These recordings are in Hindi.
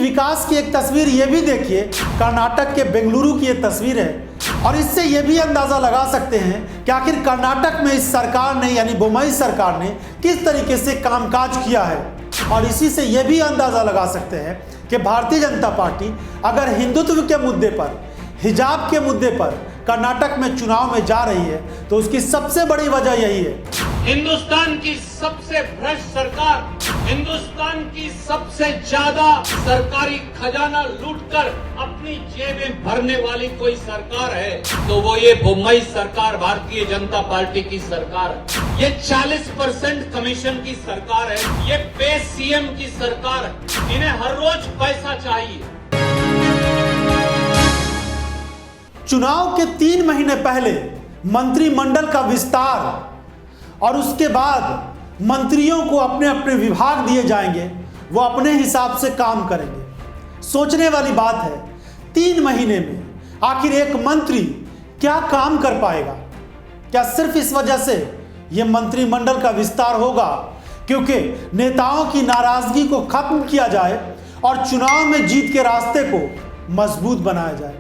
विकास की एक तस्वीर ये भी देखिए, कर्नाटक के बेंगलुरु की ये तस्वीर है और इससे ये भी अंदाज़ा लगा सकते हैं कि आखिर कर्नाटक में इस सरकार ने यानी बोम्मई सरकार ने किस तरीके से कामकाज किया है। और इसी से ये भी अंदाज़ा लगा सकते हैं कि भारतीय जनता पार्टी अगर हिंदुत्व के मुद्दे पर, हिजाब के मुद्दे पर कर्नाटक में चुनाव में जा रही है तो उसकी सबसे बड़ी वजह यही है। हिंदुस्तान की सबसे भ्रष्ट सरकार, हिंदुस्तान की सबसे ज्यादा सरकारी खजाना लूटकर अपनी जेबें भरने वाली कोई सरकार है तो वो ये बोम्मई सरकार, भारतीय जनता पार्टी की सरकार है। ये 40% कमीशन की सरकार है, ये पे सीएम की सरकार है। इन्हें हर रोज पैसा चाहिए। चुनाव के 3 महीने पहले मंत्रिमंडल का विस्तार और उसके बाद मंत्रियों को अपने अपने विभाग दिए जाएंगे, वो अपने हिसाब से काम करेंगे। सोचने वाली बात है, 3 महीने में आखिर एक मंत्री क्या काम कर पाएगा? क्या सिर्फ इस वजह से ये मंत्रिमंडल का विस्तार होगा क्योंकि नेताओं की नाराजगी को खत्म किया जाए और चुनाव में जीत के रास्ते को मजबूत बनाया जाए?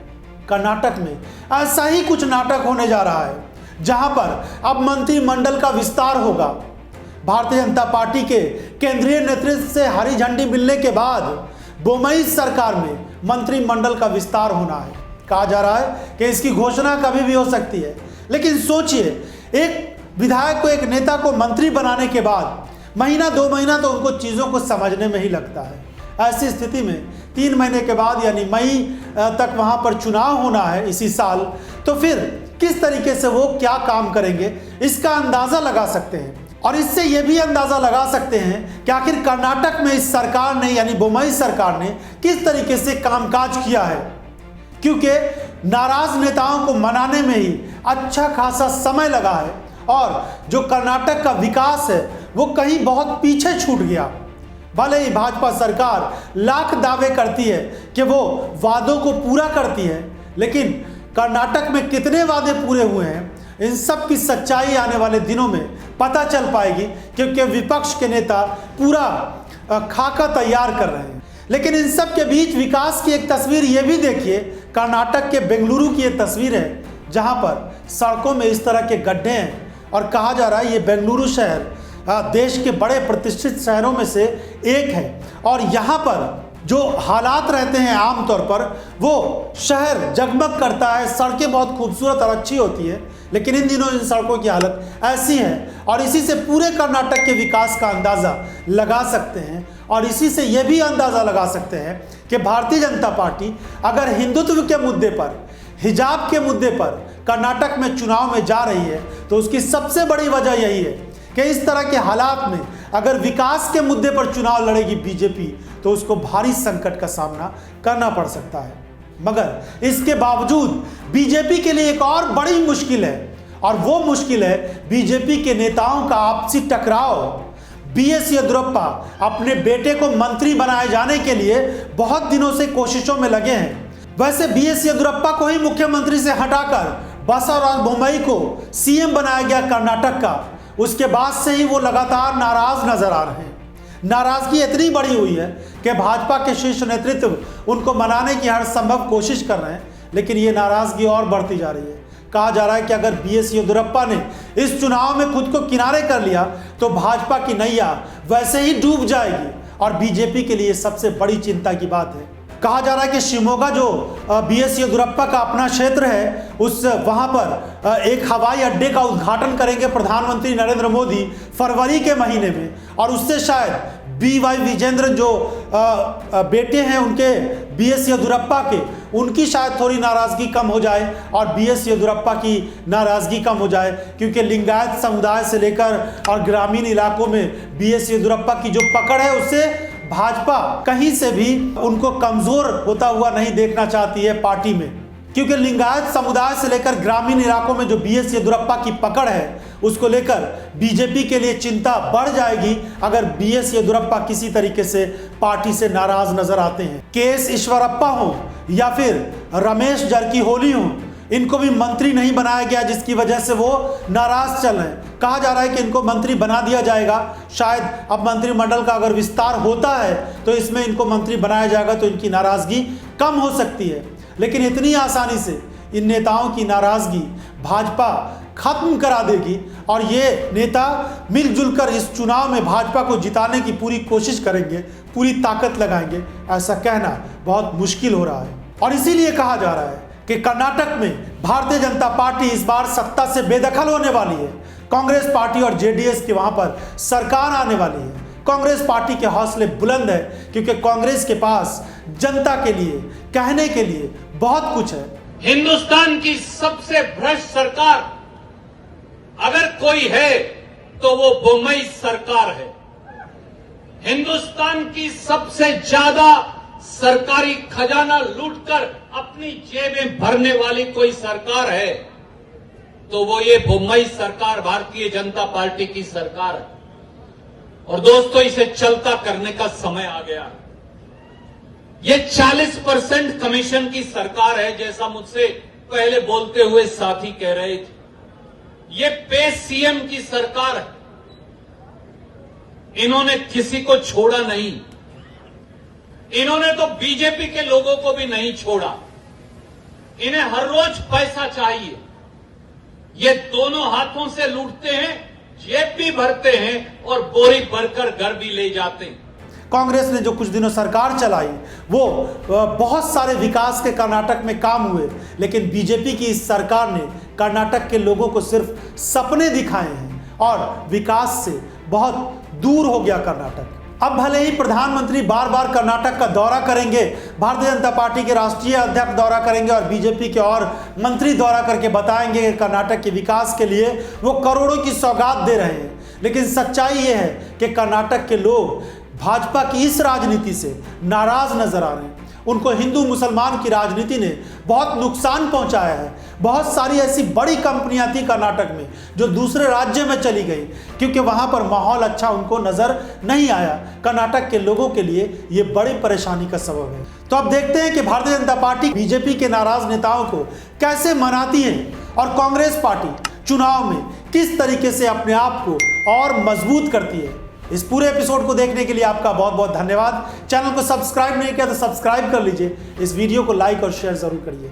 कर्नाटक में ऐसा ही कुछ नाटक होने जा रहा है जहां पर अब मंत्रिमंडल का विस्तार होगा। भारतीय जनता पार्टी के केंद्रीय नेतृत्व से हरी झंडी मिलने के बाद बोम्मई सरकार में मंत्रिमंडल का विस्तार होना है। कहा जा रहा है कि इसकी घोषणा कभी भी हो सकती है। लेकिन सोचिए, एक विधायक को, एक नेता को मंत्री बनाने के बाद महीना 2 महीना तो उनको चीज़ों को समझने में ही लगता है। ऐसी स्थिति में 3 महीने के बाद यानी मई तक वहाँ पर चुनाव होना है इसी साल, तो फिर किस तरीके से वो क्या काम करेंगे इसका अंदाज़ा लगा सकते हैं। और इससे ये भी अंदाज़ा लगा सकते हैं कि आखिर कर्नाटक में इस सरकार ने यानी बोम्मई सरकार ने किस तरीके से कामकाज किया है, क्योंकि नाराज नेताओं को मनाने में ही अच्छा खासा समय लगा है और जो कर्नाटक का विकास है वो कहीं बहुत पीछे छूट गया। भले ही भाजपा सरकार लाख दावे करती है कि वो वादों को पूरा करती है, लेकिन कर्नाटक में कितने वादे पूरे हुए हैं इन सब की सच्चाई आने वाले दिनों में पता चल पाएगी, क्योंकि विपक्ष के नेता पूरा खाका तैयार कर रहे हैं। लेकिन इन सब के बीच विकास की एक तस्वीर ये भी देखिए, कर्नाटक के बेंगलुरु की ये तस्वीर है जहां पर सड़कों में इस तरह के गड्ढे हैं और कहा जा रहा है ये बेंगलुरु शहर देश के बड़े प्रतिष्ठित शहरों में से एक है और यहाँ पर जो हालात रहते हैं आमतौर पर वो शहर जगमग करता है, सड़कें बहुत खूबसूरत और अच्छी होती है, लेकिन इन दिनों इन सड़कों की हालत ऐसी है और इसी से पूरे कर्नाटक के विकास का अंदाज़ा लगा सकते हैं। और इसी से ये भी अंदाज़ा लगा सकते हैं कि भारतीय जनता पार्टी अगर हिंदुत्व के मुद्दे पर, हिजाब के मुद्दे पर कर्नाटक में चुनाव में जा रही है तो उसकी सबसे बड़ी वजह यही है कि इस तरह के हालात में अगर विकास के मुद्दे पर चुनाव लड़ेगी बीजेपी तो उसको भारी संकट का सामना करना पड़ सकता है। मगर इसके बावजूद बीजेपी के लिए एक और बड़ी मुश्किल है और वो मुश्किल है बीजेपी के नेताओं का आपसी टकराव। बीएस येदियुरप्पा अपने बेटे को मंत्री बनाए जाने के लिए बहुत दिनों से कोशिशों में लगे हैं। वैसे बीएस येदियुरप्पा को ही मुख्यमंत्री से हटाकर बसवराज बोम्मई को सीएम बनाया गया कर्नाटक का। उसके बाद से ही वो लगातार नाराज नजर आ रहे हैं। नाराजगी इतनी बड़ी हुई है कि भाजपा के शीर्ष नेतृत्व उनको मनाने की हर संभव कोशिश कर रहे हैं, लेकिन ये नाराजगी और बढ़ती जा रही है। कहा जा रहा है कि अगर बीएस येदियुरप्पा ने इस चुनाव में खुद को किनारे कर लिया तो भाजपा की नैया वैसे ही डूब जाएगी और बीजेपी के लिए सबसे बड़ी चिंता की बात है। कहा जा रहा है कि शिमोगा जो बीएस येदियुरप्पा का अपना क्षेत्र है, उस वहां पर एक हवाई अड्डे का उद्घाटन करेंगे प्रधानमंत्री नरेंद्र मोदी फरवरी के महीने में और उससे शायद BY विजेंद्र जो बेटे हैं उनके बीएस येदियुरप्पा के, उनकी शायद थोड़ी नाराज़गी कम हो जाए और बीएस येदियुरप्पा की नाराज़गी कम हो जाए, क्योंकि लिंगायत समुदाय से लेकर और ग्रामीण इलाकों में बीएस येदियुरप्पा की जो पकड़ है उससे भाजपा कहीं से भी उनको कमज़ोर होता हुआ नहीं देखना चाहती है पार्टी में, क्योंकि लिंगायत समुदाय से लेकर ग्रामीण इलाकों में जो बीएस येदियुरप्पा की पकड़ है उसको लेकर बीजेपी के लिए चिंता बढ़ जाएगी अगर बीएस येदियुरप्पा किसी तरीके से पार्टी से नाराज नजर आते हैं। KS ईश्वरप्पा हो या फिर रमेश जरकीहोली हो, इनको भी मंत्री नहीं बनाया गया, जिसकी वजह से वो नाराज चल रहे हैं। कहा जा रहा है कि इनको मंत्री बना दिया जाएगा, शायद अब मंत्रिमंडल का अगर विस्तार होता है तो इसमें इनको मंत्री बनाया जाएगा तो इनकी नाराजगी कम हो सकती है। लेकिन इतनी आसानी से इन नेताओं की नाराजगी भाजपा खत्म करा देगी और ये नेता मिलजुल कर इस चुनाव में भाजपा को जिताने की पूरी कोशिश करेंगे, पूरी ताकत लगाएंगे, ऐसा कहना बहुत मुश्किल हो रहा है। और इसीलिए कहा जा रहा है कि कर्नाटक में भारतीय जनता पार्टी इस बार सत्ता से बेदखल होने वाली है। कांग्रेस पार्टी और जेडीएस की वहां पर सरकार आने वाली है। कांग्रेस पार्टी के हौसले बुलंद है क्योंकि कांग्रेस के पास जनता के लिए कहने के लिए बहुत कुछ है। हिंदुस्तान की सबसे भ्रष्ट सरकार अगर कोई है तो वो बोम्मई सरकार है। हिंदुस्तान की सबसे ज्यादा सरकारी खजाना लूटकर अपनी जेबें भरने वाली कोई सरकार है तो वो ये बोम्मई सरकार भारतीय जनता पार्टी की सरकार है। और दोस्तों, इसे चलता करने का समय आ गया। ये 40% कमीशन की सरकार है, जैसा मुझसे पहले बोलते हुए साथी कह रहे थे। ये पे सीएम की सरकार है। इन्होंने किसी को छोड़ा नहीं। इन्होंने तो बीजेपी के लोगों को भी नहीं छोड़ा। इन्हें हर रोज पैसा चाहिए। ये दोनों हाथों से लूटते हैं, जेब भी भरते हैं और बोरी भरकर घर भी ले जाते हैं। कांग्रेस ने जो कुछ दिनों सरकार चलाई वो बहुत सारे विकास के कर्नाटक में काम हुए, लेकिन बीजेपी की इस सरकार ने कर्नाटक के लोगों को सिर्फ सपने दिखाए हैं और विकास से बहुत दूर हो गया कर्नाटक। अब भले ही प्रधानमंत्री बार बार कर्नाटक का दौरा करेंगे, भारतीय जनता पार्टी के राष्ट्रीय अध्यक्ष दौरा करेंगे और बीजेपी के और मंत्री दौरा करके बताएंगे कि कर्नाटक के विकास के लिए वो करोड़ों की सौगात दे रहे हैं, लेकिन सच्चाई ये है कि कर्नाटक के लोग भाजपा की इस राजनीति से नाराज नजर आ रहे हैं। उनको हिंदू मुसलमान की राजनीति ने बहुत नुकसान पहुंचाया है। बहुत सारी ऐसी बड़ी कंपनियां थी कर्नाटक में जो दूसरे राज्य में चली गई क्योंकि वहां पर माहौल अच्छा उनको नजर नहीं आया। कर्नाटक के लोगों के लिए ये बड़ी परेशानी का सबब है। तो अब देखते हैं कि भारतीय जनता पार्टी बीजेपी के नाराज नेताओं को कैसे मनाती है और कांग्रेस पार्टी चुनाव में किस तरीके से अपने आप को और मजबूत करती है। इस पूरे एपिसोड को देखने के लिए आपका बहुत बहुत धन्यवाद। चैनल को सब्सक्राइब नहीं किया तो सब्सक्राइब कर लीजिए। इस वीडियो को लाइक और शेयर जरूर करिए।